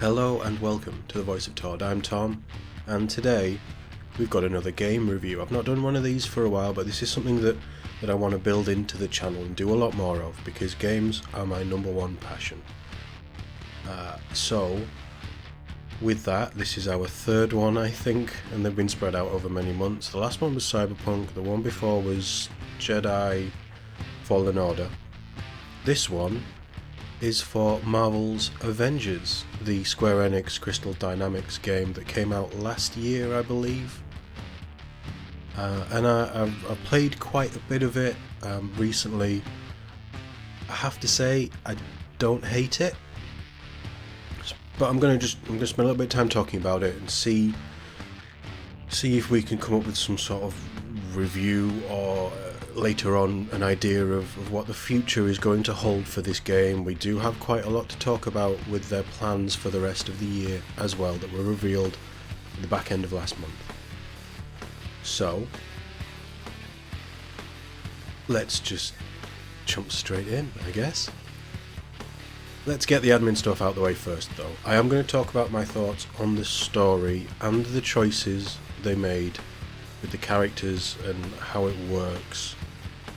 Hello and welcome to the Voice of TOD. I'm Tom, and today we've got another game review. I've not done one of these for a while, but this is something that I want to build into the channel and do a lot more of, because games are my number one passion. So with that, this is our third one, I think, and they've been spread out over many months. The last one was Cyberpunk, the one before was Jedi Fallen Order. This one is for Marvel's Avengers, the Square Enix Crystal Dynamics game that came out last year, I believe. And I've played quite a bit of it recently. I have to say, I don't hate it, but I'm gonna spend a little bit of time talking about it and see if we can come up with some sort of review or later on an idea of what the future is going to hold for this game. We do have quite a lot to talk about with their plans for the rest of the year as well that were revealed at the back end of last month. So let's just jump straight in, I guess. Let's get the admin stuff out of the way first though. I am going to talk about my thoughts on the story and the choices they made with the characters and how it works,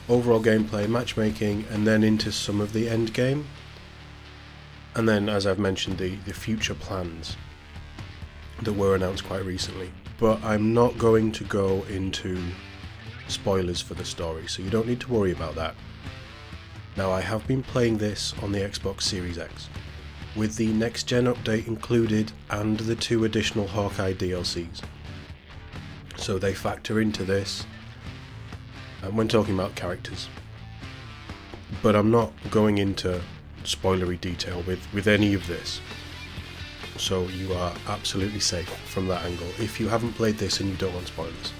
overall gameplay, matchmaking, and then into some of the end game, and then, as I've mentioned, the future plans that were announced quite recently. But I'm not going to go into spoilers for the story, so you don't need to worry about that. Now, I have been playing this on the Xbox Series X with the next gen update included and the 2 additional Hawkeye DLCs. So they factor into this when talking about characters. But I'm not going into spoilery detail with any of this. So you are absolutely safe from that angle if you haven't played this and you don't want spoilers.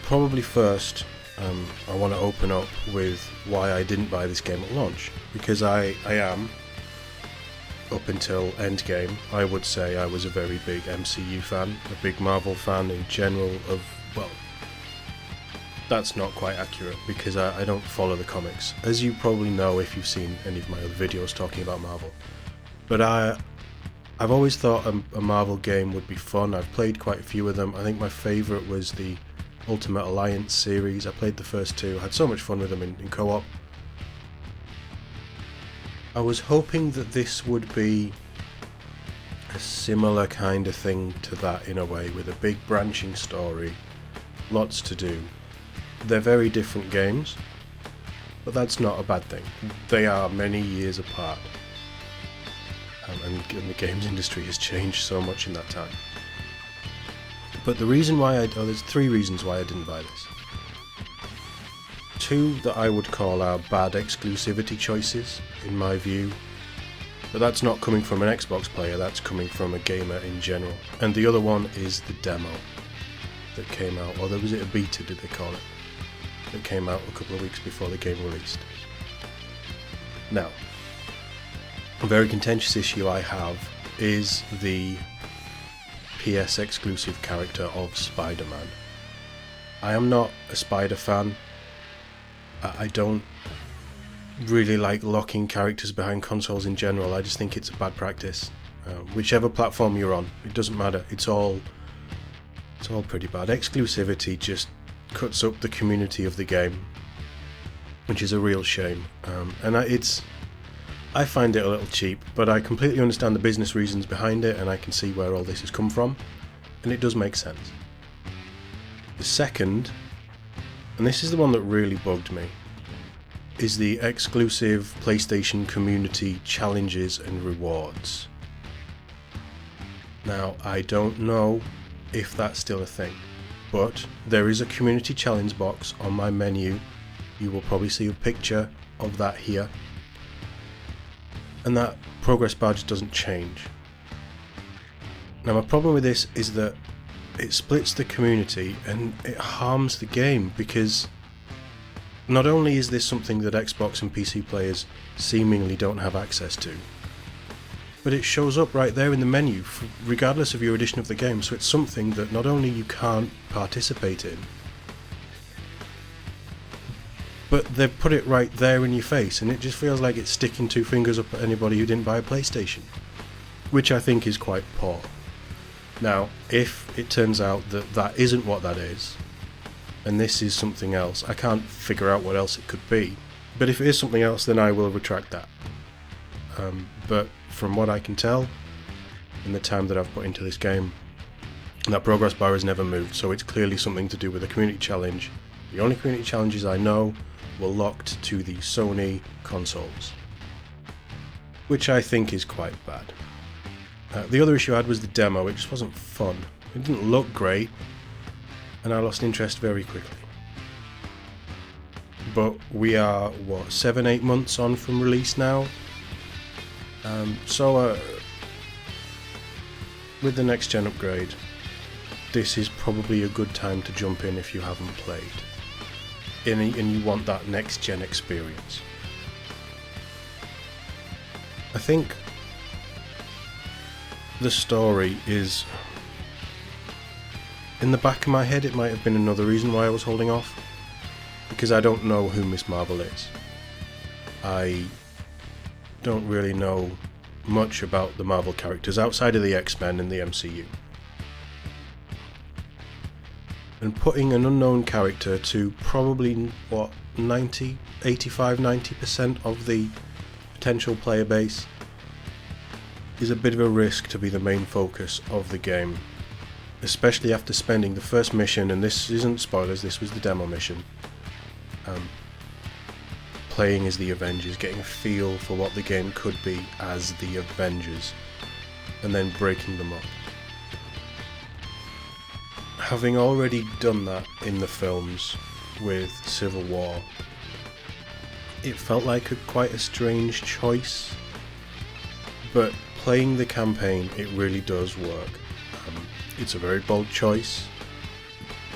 Probably first, I want to open up with why I didn't buy this game at launch. Because I am, up until Endgame, I would say I was a very big MCU fan, a big Marvel fan in general well, that's not quite accurate because I don't follow the comics, as you probably know if you've seen any of my other videos talking about Marvel. But I've always thought a Marvel game would be fun. I've played quite a few of them. I think my favourite was the Ultimate Alliance series. I played the first 2, I had so much fun with them in co-op. I was hoping that this would be a similar kind of thing to that in a way, with a big branching story, lots to do. They're very different games, but that's not a bad thing. They are many years apart, and the games industry has changed so much in that time. But the reason why there's 3 reasons why I didn't buy this. 2 that I would call are bad exclusivity choices, in my view. But that's not coming from an Xbox player, that's coming from a gamer in general. And the other one is the demo that came out, or was it a beta, did they call it? That came out a couple of weeks before the game released. Now, a very contentious issue I have is the PS exclusive character of Spider-Man. I am not a Spider fan. I don't really like locking characters behind consoles in general. I just think it's a bad practice. Whichever platform you're on, it doesn't matter. It's all pretty bad. Exclusivity just cuts up the community of the game, which is a real shame. And I find it a little cheap, but I completely understand the business reasons behind it, and I can see where all this has come from, and it does make sense. The second, and this is the one that really bugged me, is the exclusive PlayStation community challenges and rewards. Now, I don't know if that's still a thing, but there is a community challenge box on my menu. You will probably see a picture of that here. And that progress badge doesn't change. Now, my problem with this is that it splits the community and it harms the game, because not only is this something that Xbox and PC players seemingly don't have access to, but it shows up right there in the menu regardless of your edition of the game, so it's something that not only you can't participate in, but they've put it right there in your face, and it just feels like it's sticking 2 fingers up at anybody who didn't buy a PlayStation. which I think is quite poor. Now, if it turns out that that isn't what that is, and this is something else, I can't figure out what else it could be, but if it is something else, then I will retract that. But from what I can tell, in the time that I've put into this game, that progress bar has never moved, so it's clearly something to do with a community challenge. The only community challenges I know were locked to the Sony consoles, which I think is quite bad. The other issue I had was the demo. It just wasn't fun. It didn't look great, and I lost interest very quickly. But we are, 7-8 months on from release now? So with the next gen upgrade, this is probably a good time to jump in if you haven't played, and you want that next gen experience. I think the story is, in the back of my head, it might have been another reason why I was holding off, because I don't know who Miss Marvel is. I don't really know much about the Marvel characters outside of the X-Men and the MCU. And putting an unknown character to probably, 85-90% of the potential player base is a bit of a risk to be the main focus of the game, especially after spending the first mission, and this isn't spoilers, this was the demo mission, playing as the Avengers, getting a feel for what the game could be as the Avengers, and then breaking them up. Having already done that in the films with Civil War, it felt like quite a strange choice, but playing the campaign, it really does work. It's a very bold choice.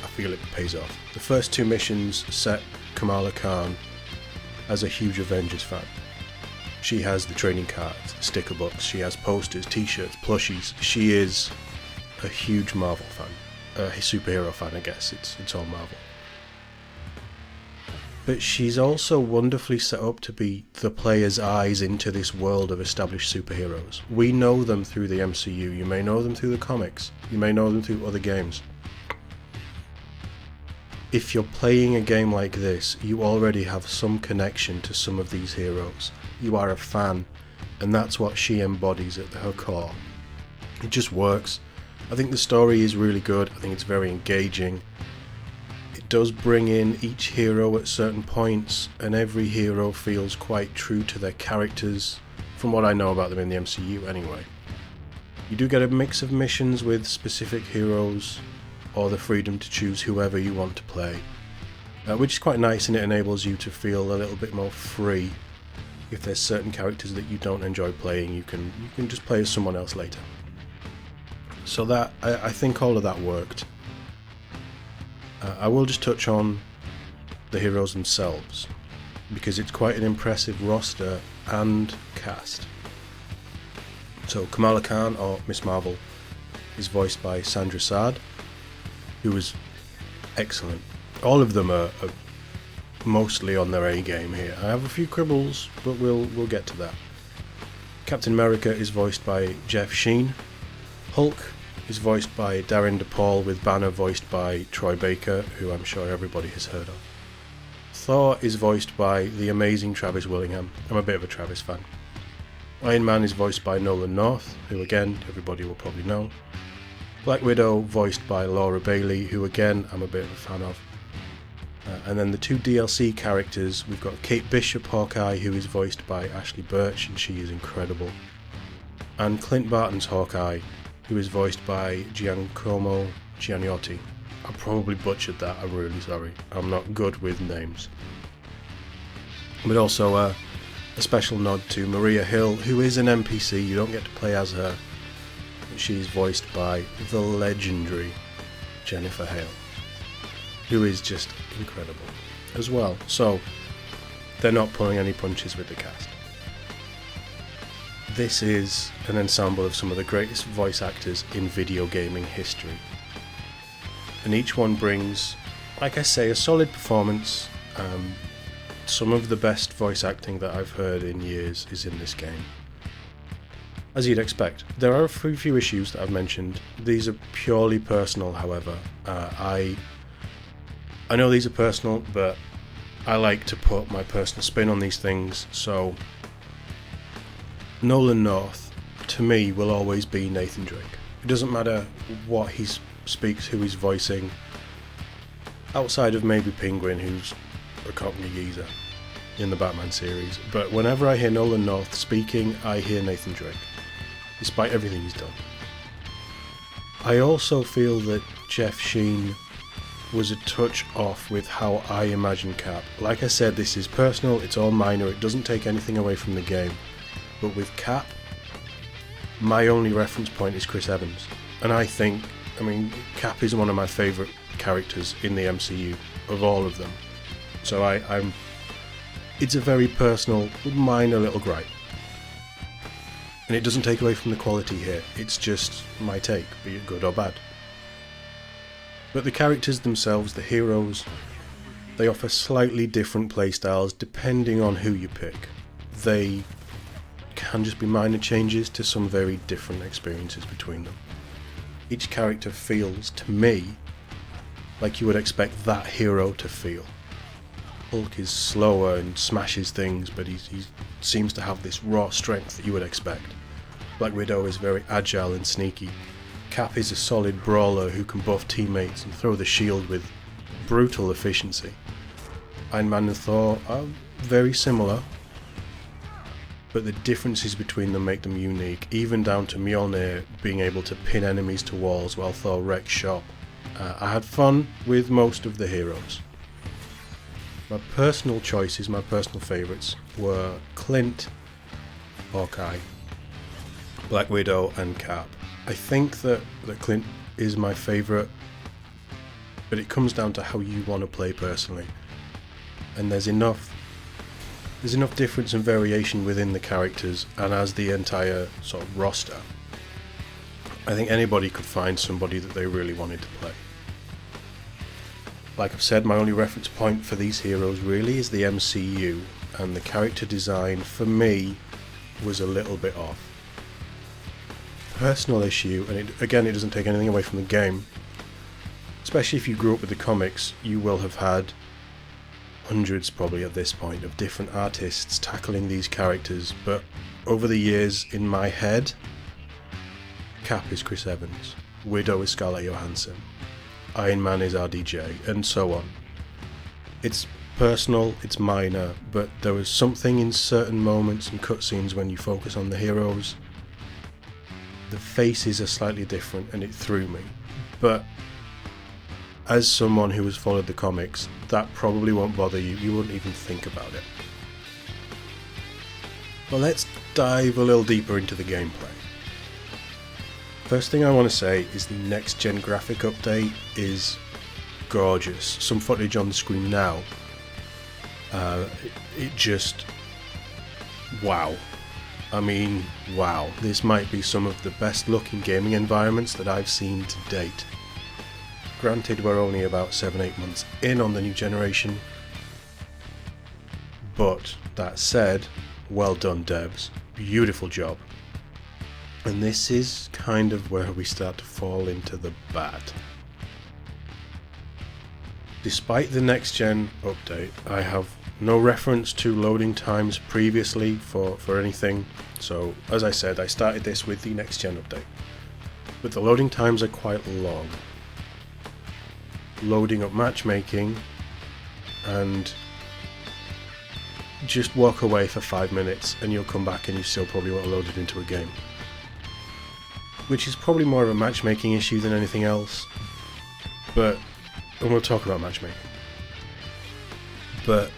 I feel it pays off. The first two missions set Kamala Khan as a huge Avengers fan. She has the trading cards, sticker books, she has posters, t-shirts, plushies. She is a huge Marvel fan. A superhero fan, I guess. It's all Marvel. But she's also wonderfully set up to be the player's eyes into this world of established superheroes. We know them through the MCU, you may know them through the comics, you may know them through other games. If you're playing a game like this, you already have some connection to some of these heroes. You are a fan, and that's what she embodies at her core. It just works. I think the story is really good, I think it's very engaging. It does bring in each hero at certain points, and every hero feels quite true to their characters, from what I know about them in the MCU anyway. You do get a mix of missions with specific heroes, or the freedom to choose whoever you want to play, which is quite nice, and it enables you to feel a little bit more free. If there's certain characters that you don't enjoy playing, you can just play as someone else later. So that, I think all of that worked. I will just touch on the heroes themselves, because it's quite an impressive roster and cast. So Kamala Khan, or Miss Marvel, is voiced by Sandra Saad, who is excellent. All of them are mostly on their A game here. I have a few quibbles, but we'll get to that. Captain America is voiced by Jeff Sheen. Hulk is voiced by Darren DePaul, with Banner voiced by Troy Baker, who I'm sure everybody has heard of. Thor is voiced by the amazing Travis Willingham. I'm a bit of a Travis fan. Iron Man is voiced by Nolan North, who again, everybody will probably know. Black Widow voiced by Laura Bailey, who again, I'm a bit of a fan of. And then the two DLC characters, we've got Kate Bishop Hawkeye, who is voiced by Ashley Birch, and she is incredible. And Clint Barton's Hawkeye, who is voiced by Giacomo Giannotti. I probably butchered that, I'm really sorry. I'm not good with names. But also a special nod to Maria Hill, who is an NPC, you don't get to play as her. She's voiced by the legendary Jennifer Hale, who is just incredible as well. So, they're not pulling any punches with the cast. This is an ensemble of some of the greatest voice actors in video gaming history. And each one brings, like I say, a solid performance. Some of the best voice acting that I've heard in years is in this game. as you'd expect. There are a few issues that I've mentioned. These are purely personal, however. I know these are personal, but I like to put my personal spin on these things, so Nolan North, to me, will always be Nathan Drake. It doesn't matter what he speaks, who he's voicing, outside of maybe Penguin, who's a Cockney geezer in the Batman series. But whenever I hear Nolan North speaking, I hear Nathan Drake, despite everything he's done. I also feel that Jeff Sheen was a touch off with how I imagine Cap. Like I said, this is personal, it's all minor, it doesn't take anything away from the game. But with Cap, my only reference point is Chris Evans. And Cap is one of my favourite characters in the MCU, of all of them. So it's a very personal, minor little gripe. And it doesn't take away from the quality here, it's just my take, be it good or bad. But the characters themselves, the heroes, they offer slightly different playstyles depending on who you pick. They can just be minor changes to some very different experiences between them. Each character feels, to me, like you would expect that hero to feel. Hulk is slower and smashes things, but he seems to have this raw strength that you would expect. Black Widow is very agile and sneaky. Cap is a solid brawler who can buff teammates and throw the shield with brutal efficiency. Iron Man and Thor are very similar, but the differences between them make them unique, even down to Mjolnir being able to pin enemies to walls while Thor wrecks shop. I had fun with most of the heroes. My personal choices, my personal favourites, were Clint, Hawkeye, Black Widow and Cap. I think that Clint is my favourite, but it comes down to how you want to play personally. And there's enough difference and variation within the characters and as the entire sort of roster. I think anybody could find somebody that they really wanted to play. Like I've said, my only reference point for these heroes really is the MCU, and the character design for me was a little bit off. Personal issue, and it doesn't take anything away from the game. Especially if you grew up with the comics, you will have had hundreds probably at this point of different artists tackling these characters, but over the years in my head, Cap is Chris Evans, Widow is Scarlett Johansson, Iron Man is RDJ, and so on. It's personal, it's minor, but there was something in certain moments and cutscenes when you focus on the heroes. The faces are slightly different and it threw me, but as someone who has followed the comics, that probably won't bother you, you wouldn't even think about it. Well, let's dive a little deeper into the gameplay. First thing I want to say is the next gen graphic update is gorgeous. Some footage on the screen now, it just, wow. I mean, wow, this might be some of the best looking gaming environments that I've seen to date. Granted, we're only about 7-8 months in on the new generation, but that said, well done devs, beautiful job. And this is kind of where we start to fall into the bad. Despite the next gen update, I have no reference to loading times previously for anything, so as I said, I started this with the next gen update. But the loading times are quite long. Loading up matchmaking and just walk away for 5 minutes and you'll come back and you still probably won't load it into a game. Which is probably more of a matchmaking issue than anything else, and we'll talk about matchmaking. But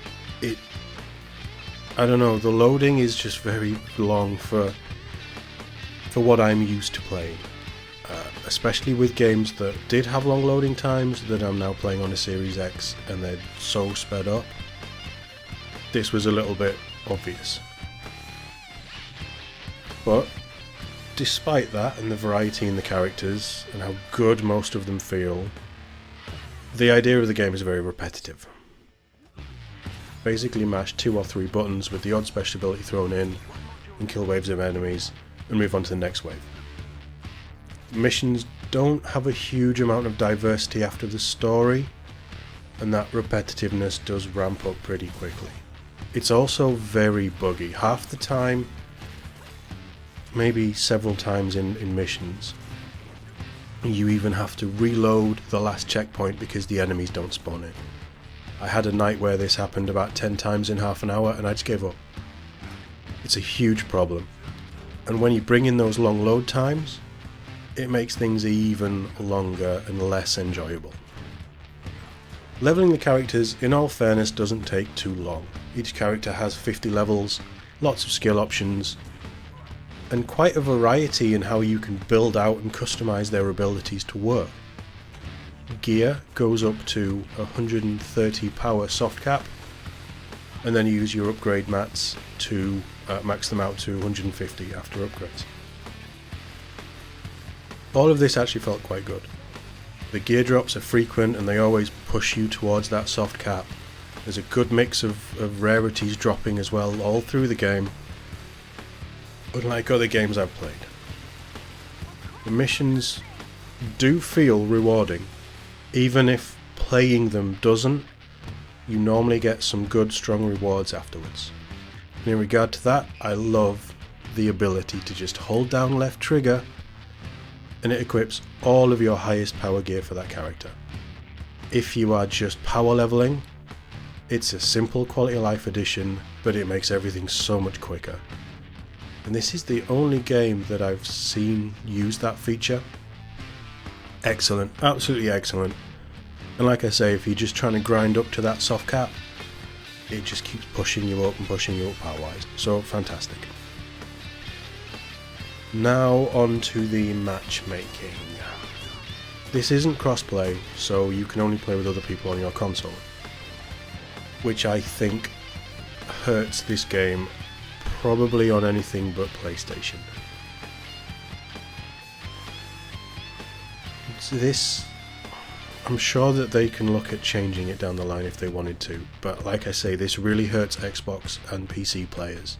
I don't know, the loading is just very long for what I'm used to playing. Especially with games that did have long loading times that I'm now playing on a Series X and they're so sped up. This was a little bit obvious. But despite that and the variety in the characters and how good most of them feel, the idea of the game is very repetitive. Basically mash 2 or 3 buttons with the odd special ability thrown in and kill waves of enemies, and move on to the next wave. Missions don't have a huge amount of diversity after the story, and that repetitiveness does ramp up pretty quickly. It's also very buggy. Half the time, maybe several times in missions, you even have to reload the last checkpoint because the enemies don't spawn in. I had a night where this happened about 10 times in half an hour and I just gave up. It's a huge problem. And when you bring in those long load times, it makes things even longer and less enjoyable. Leveling the characters, in all fairness, doesn't take too long. Each character has 50 levels, lots of skill options, and quite a variety in how you can build out and customize their abilities to work. Gear goes up to 130 power soft cap, and then you use your upgrade mats to max them out to 150 after upgrades. All of this actually felt quite good. The gear drops are frequent and they always push you towards that soft cap. There's a good mix of rarities dropping as well all through the game, unlike other games I've played. The missions do feel rewarding, even if playing them doesn't. You normally get some good strong rewards afterwards. And in regard to that, I love the ability to just hold down left trigger and it equips all of your highest power gear for that character. If you are just power leveling, it's a simple quality of life addition, but it makes everything so much quicker. And this is the only game that I've seen use that feature. Excellent, absolutely excellent. And like I say, if you're just trying to grind up to that soft cap, it just keeps pushing you up and pushing you up power-wise. So fantastic. Now on to the matchmaking. This isn't crossplay, so you can only play with other people on your console, which I think hurts this game probably on anything but PlayStation. I'm sure that they can look at changing it down the line if they wanted to, but like I say, this really hurts Xbox and PC players.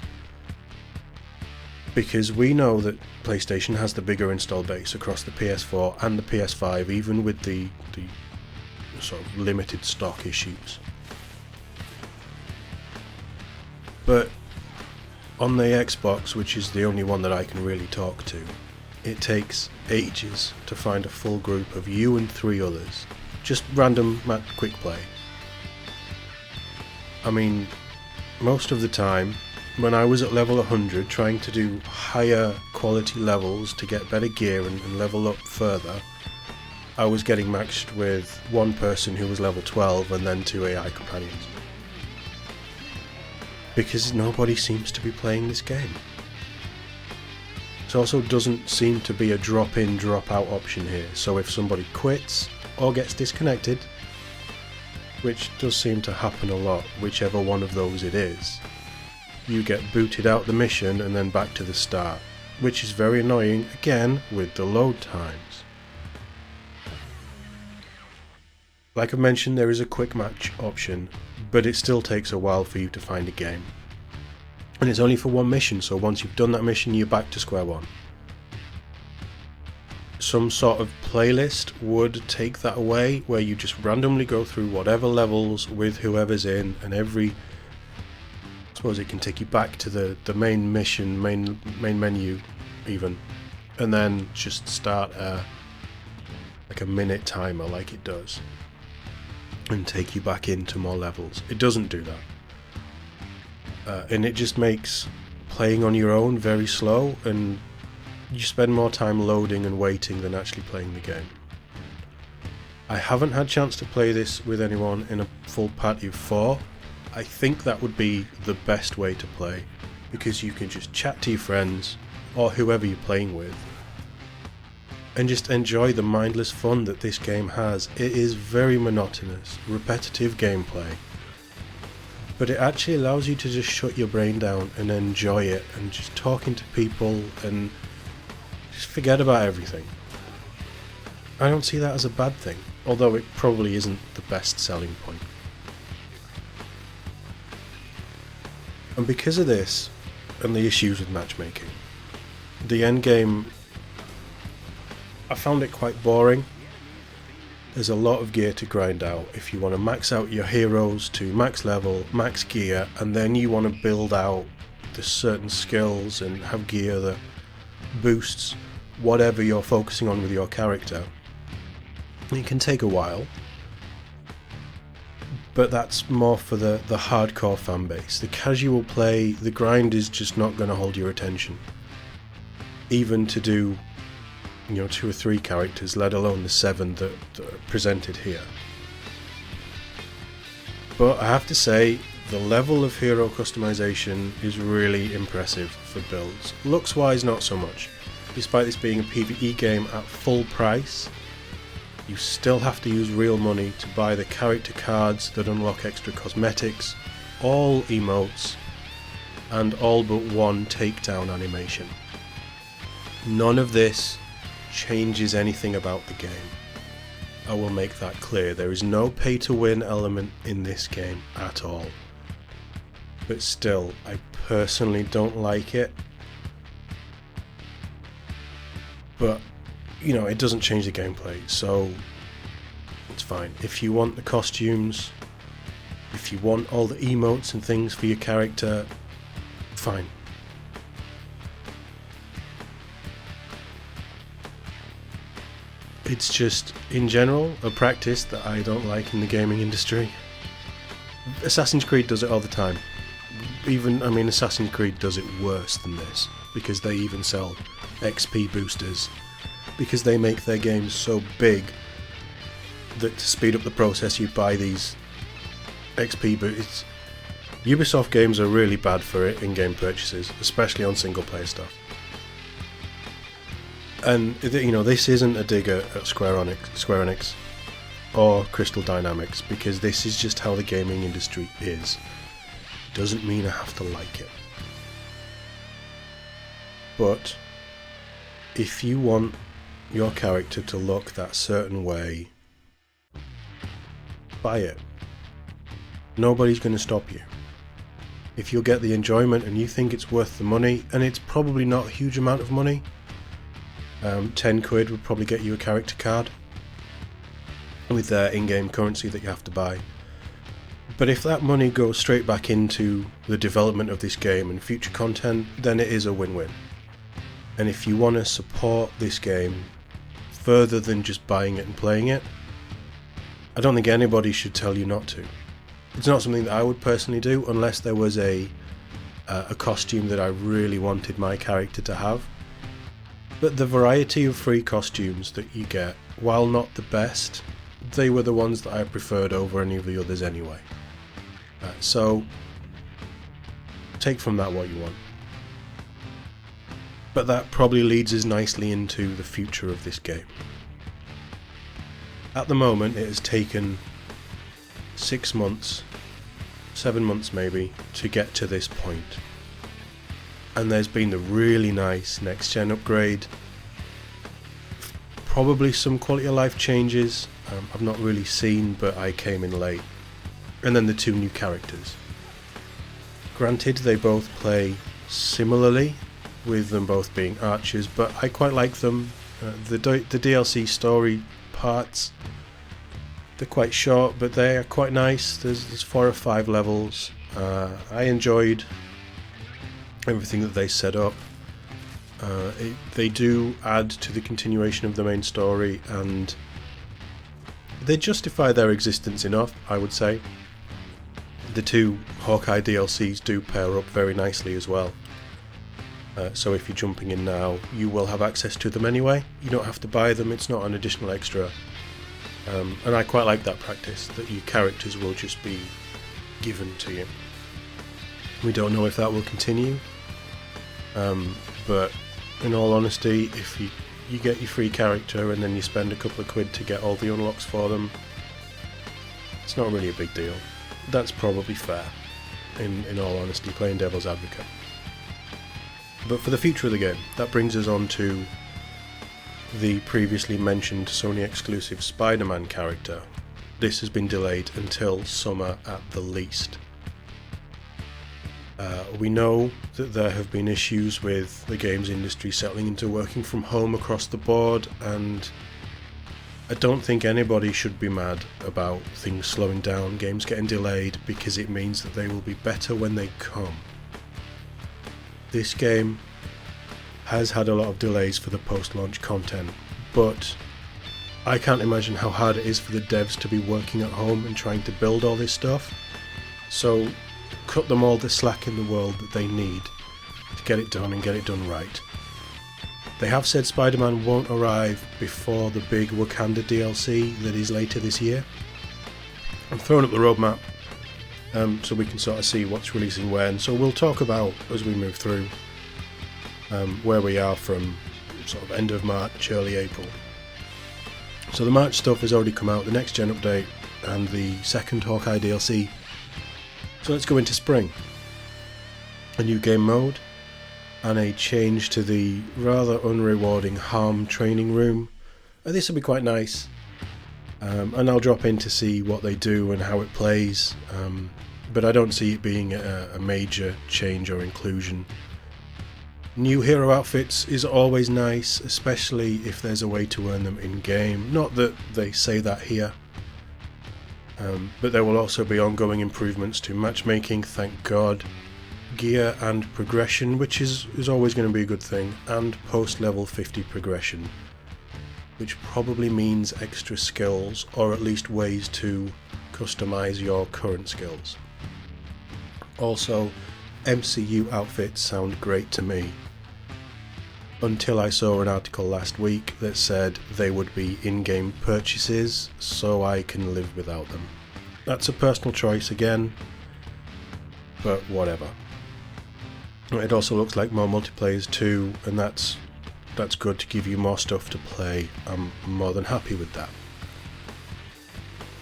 Because we know that PlayStation has the bigger install base across the PS4 and the PS5, even with the sort of limited stock issues. But on the Xbox, which is the only one that I can really talk to, it takes ages to find a full group of you and 3 others. Just random quick play. I mean, most of the time, when I was at level 100 trying to do higher quality levels to get better gear and level up further, I was getting matched with one person who was level 12 and then 2 AI companions. Because nobody seems to be playing this game. There also doesn't seem to be a drop-in, drop-out option here, so if somebody quits or gets disconnected, which does seem to happen a lot, whichever one of those it is, you get booted out the mission and then back to the start, which is very annoying, again, with the load times. Like I mentioned, there is a quick match option, but it still takes a while for you to find a game. And it's only for one mission, so once you've done that mission, you're back to square one. Some sort of playlist would take that away, where you just randomly go through whatever levels with whoever's in, and I suppose it can take you back to the main mission, main menu even, and then just start like a minute timer like it does, and take you back into more levels. It doesn't do that. And it just makes playing on your own very slow, and you spend more time loading and waiting than actually playing the game. I haven't had a chance to play this with anyone in a full party of 4. I think that would be the best way to play, because you can just chat to your friends or whoever you're playing with and just enjoy the mindless fun that this game has. It is very monotonous, repetitive gameplay, but it actually allows you to just shut your brain down and enjoy it, and just talking to people and just forget about everything. I don't see that as a bad thing, although it probably isn't the best selling point. And because of this, and the issues with matchmaking, The end game, I found it quite boring. There's a lot of gear to grind out. If you want to max out your heroes to max level, max gear, and then you want to build out the certain skills and have gear that boosts whatever you're focusing on with your character, it can take a while. But that's more for the hardcore fan base. The casual play, the grind is just not going to hold your attention. Even to do 2 or 3 characters, let alone the 7 that are presented here. But I have to say, the level of hero customization is really impressive for builds. Looks wise, not so much. Despite this being a PvE game at full price, you still have to use real money to buy the character cards that unlock extra cosmetics, all emotes, and all but one takedown animation. None of this changes anything about the game. I will make that clear. There is no pay to win element in this game at all. But still, I personally don't like it. But, it doesn't change the gameplay, so it's fine. If you want the costumes, if you want all the emotes and things for your character, fine. It's just, in general, a practice that I don't like in the gaming industry. Assassin's Creed does it all the time. Assassin's Creed does it worse than this, because they even sell XP boosters, because they make their games so big that to speed up the process you buy these XP boosters. Ubisoft games are really bad for it in game purchases, especially on single player stuff. And this isn't a dig at Square Enix or Crystal Dynamics, because this is just how the gaming industry is. Doesn't mean I have to like it. But if you want your character to look that certain way, buy it. Nobody's going to stop you. If you'll get the enjoyment and you think it's worth the money, and it's probably not a huge amount of money, 10 quid would probably get you a character card with their in-game currency that you have to buy. But if that money goes straight back into the development of this game and future content, then it is a win-win. And if you want to support this game further than just buying it and playing it, I don't think anybody should tell you not to. It's not something that I would personally do unless there was a costume that I really wanted my character to have. But the variety of free costumes that you get, while not the best, they were the ones that I preferred over any of the others anyway. So, take from that what you want. But that probably leads us nicely into the future of this game. At the moment, it has taken 6 months, 7 months maybe, to get to this point. And there's been the really nice next gen upgrade, probably some quality of life changes I've not really seen, but I came in late, and then the 2 new characters. Granted, they both play similarly, with them both being archers, but I quite like them. The DLC story parts, they're quite short, but they are quite nice. There's 4 or 5 levels. I enjoyed everything that they set up. They do add to the continuation of the main story, and they justify their existence enough, I would say. The 2 Hawkeye DLCs do pair up very nicely as well. So if you're jumping in now, you will have access to them anyway. You don't have to buy them, it's not an additional extra. And I quite like that practice, that your characters will just be given to you. We don't know if that will continue. But in all honesty, if you get your free character and then you spend a couple of quid to get all the unlocks for them, it's not really a big deal. That's probably fair, in all honesty, playing devil's advocate. But for the future of the game, that brings us on to the previously mentioned Sony exclusive Spider-Man character. This has been delayed until summer at the least. We know that there have been issues with the games industry settling into working from home across the board, and I don't think anybody should be mad about things slowing down, games getting delayed, because it means that they will be better when they come. This game has had a lot of delays for the post-launch content, but I can't imagine how hard it is for the devs to be working at home and trying to build all this stuff. So cut them all the slack in the world that they need to get it done and get it done right. They have said Spider-Man won't arrive before the big Wakanda DLC that is later this year. I'm throwing up the roadmap so we can sort of see what's releasing when. So we'll talk about, as we move through, where we are from sort of end of March, early April. So the March stuff has already come out, the next gen update and the second Hawkeye DLC. So let's go into spring. A new game mode and a change to the rather unrewarding harm training room. This will be quite nice, and I'll drop in to see what they do and how it plays, but I don't see it being a major change or inclusion. New hero outfits is always nice, especially if there's a way to earn them in game. Not that they say that here, but there will also be ongoing improvements to matchmaking, thank God, gear and progression, which is always going to be a good thing, and post level 50 progression, which probably means extra skills, or at least ways to customize your current skills. Also, MCU outfits sound great to me, until I saw an article last week that said they would be in-game purchases, so I can live without them. That's a personal choice again, but whatever. It also looks like more multiplayers too, and that's good to give you more stuff to play. I'm more than happy with that.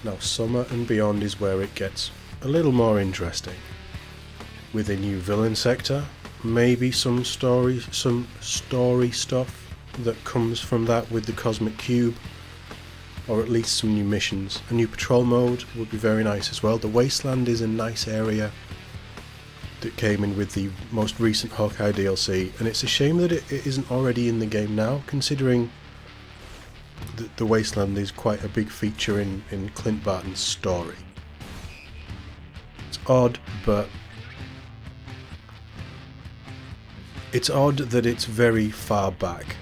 Now summer and beyond is where it gets a little more interesting. With a new villain sector, maybe some story stuff that comes from that with the Cosmic Cube, or at least some new missions. A new patrol mode would be very nice as well. The Wasteland is a nice area that came in with the most recent Hawkeye DLC, and it's a shame that it isn't already in the game now, considering that the Wasteland is quite a big feature in Clint Barton's story. It's odd, but it's odd that it's very far back,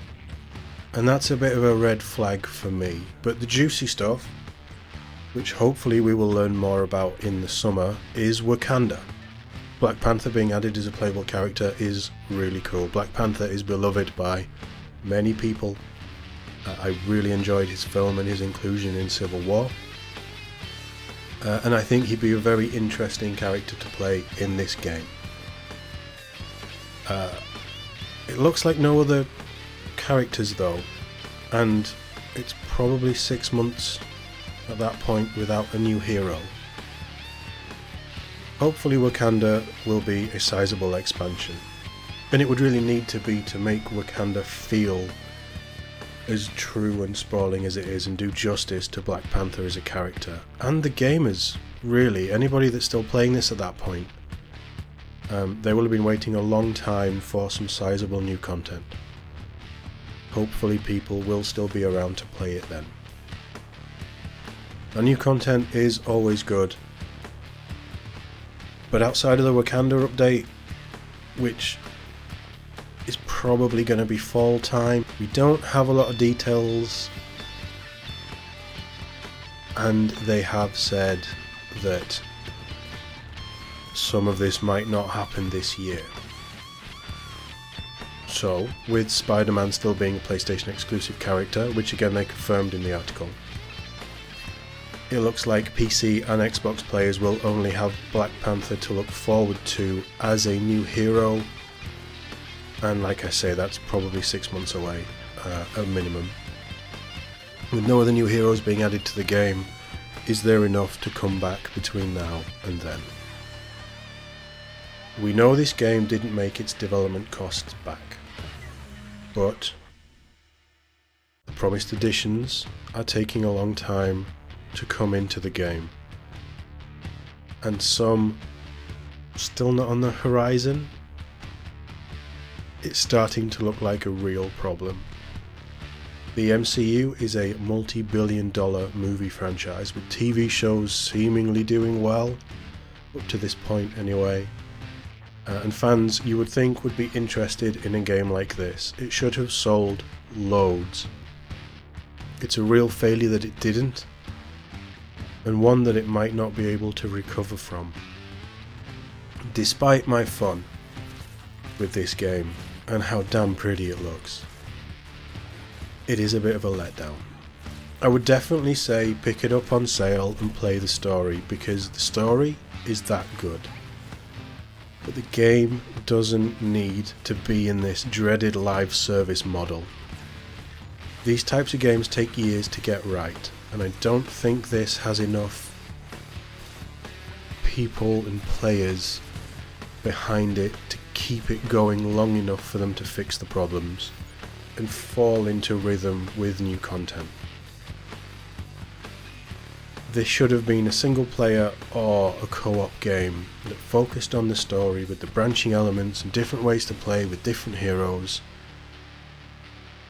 and that's a bit of a red flag for me. But the juicy stuff, which hopefully we will learn more about in the summer, is Wakanda. Black Panther being added as a playable character is really cool. Black Panther is beloved by many people. I really enjoyed his film and his inclusion in Civil War. And I think he'd be a very interesting character to play in this game. It looks like no other characters though, and it's probably 6 months at that point without a new hero. Hopefully Wakanda will be a sizable expansion, and it would really need to be to make Wakanda feel as true and sprawling as it is, and do justice to Black Panther as a character, and the gamers, really, anybody that's still playing this at that point. They will have been waiting a long time for some sizable new content. Hopefully people will still be around to play it then. Now, new content is always good, but outside of the Wakanda update, which is probably going to be fall time, we don't have a lot of details, and they have said that some of this might not happen this year. So, with Spider-Man still being a PlayStation exclusive character, which again they confirmed in the article, it looks like PC and Xbox players will only have Black Panther to look forward to as a new hero, and like I say, that's probably 6 months away at minimum. With no other new heroes being added to the game, is there enough to come back between now and then? We know this game didn't make its development costs back, but the promised additions are taking a long time to come into the game, and some still not on the horizon, it's starting to look like a real problem. The MCU is a multi-billion-dollar movie franchise with TV shows seemingly doing well, up to this point anyway, and fans you would think would be interested in a game like this. It should have sold loads. It's a real failure that it didn't, and one that it might not be able to recover from. Despite my fun with this game and how damn pretty it looks, it is a bit of a letdown. I would definitely say pick it up on sale and play the story, because the story is that good. But the game doesn't need to be in this dreaded live service model. These types of games take years to get right, and I don't think this has enough people and players behind it to keep it going long enough for them to fix the problems and fall into rhythm with new content. This should have been a single player or a co-op game that focused on the story with the branching elements and different ways to play with different heroes,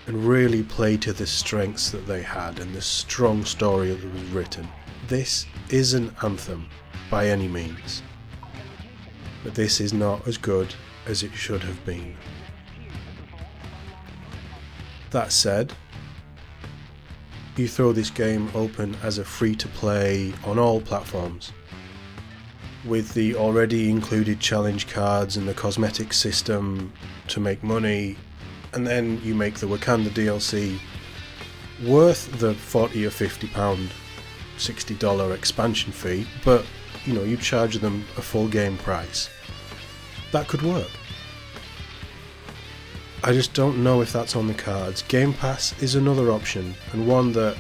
and really play to the strengths that they had and the strong story that was written. This isn't Anthem by any means, but this is not as good as it should have been. That said, you throw this game open as a free-to-play on all platforms, with the already included challenge cards and the cosmetic system to make money, and then you make the Wakanda DLC worth the £40 or £50, $60 expansion fee, but you charge them a full game price. That could work. I just don't know if that's on the cards. Game Pass is another option, and one that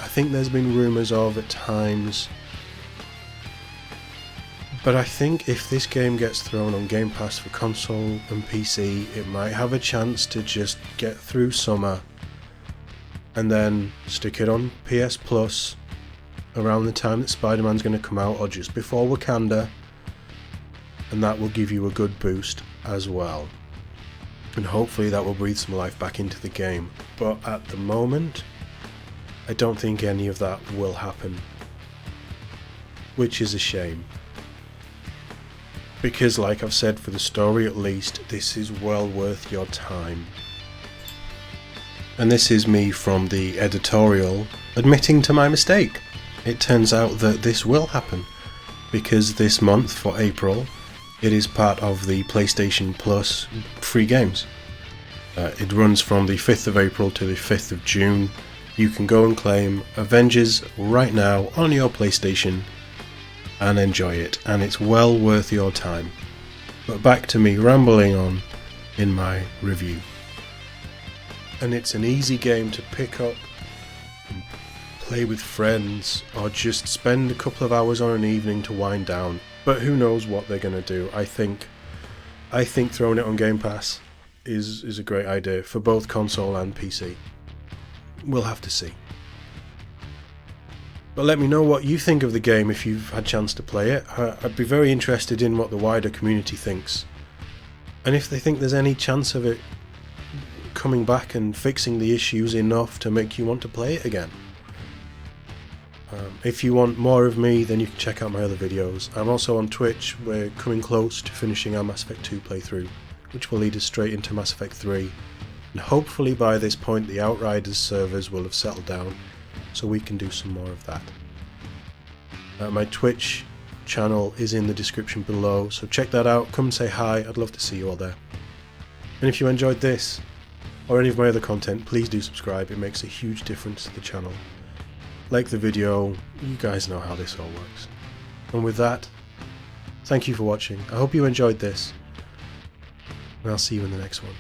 I think there's been rumours of at times. But I think if this game gets thrown on Game Pass for console and PC, it might have a chance to just get through summer and then stick it on PS Plus around the time that Spider-Man's going to come out, or just before Wakanda, and that will give you a good boost as well. And hopefully that will breathe some life back into the game. But at the moment, I don't think any of that will happen, which is a shame. Because like I've said, for the story at least, this is well worth your time. And this is me from the editorial admitting to my mistake. It turns out that this will happen, because this month, for April, it is part of the PlayStation Plus free games. It runs from the 5th of April to the 5th of June. You can go and claim Avengers right now on your PlayStation and enjoy it, and it's well worth your time. But back to me rambling on in my review. And it's an easy game to pick up and play with friends, or just spend a couple of hours on an evening to wind down. But who knows what they're going to do. I think throwing it on Game Pass is a great idea for both console and PC. We'll have to see. But let me know what you think of the game if you've had a chance to play it. I'd be very interested in what the wider community thinks, and if they think there's any chance of it coming back and fixing the issues enough to make you want to play it again. If you want more of me, then you can check out my other videos. I'm also on Twitch. We're coming close to finishing our Mass Effect 2 playthrough, which will lead us straight into Mass Effect 3, and hopefully by this point the Outriders servers will have settled down, so we can do some more of that. My Twitch channel is in the description below, so check that out, come say hi, I'd love to see you all there. And if you enjoyed this, or any of my other content, please do subscribe, it makes a huge difference to the channel. Like the video, you guys know how this all works. And with that, thank you for watching, I hope you enjoyed this, and I'll see you in the next one.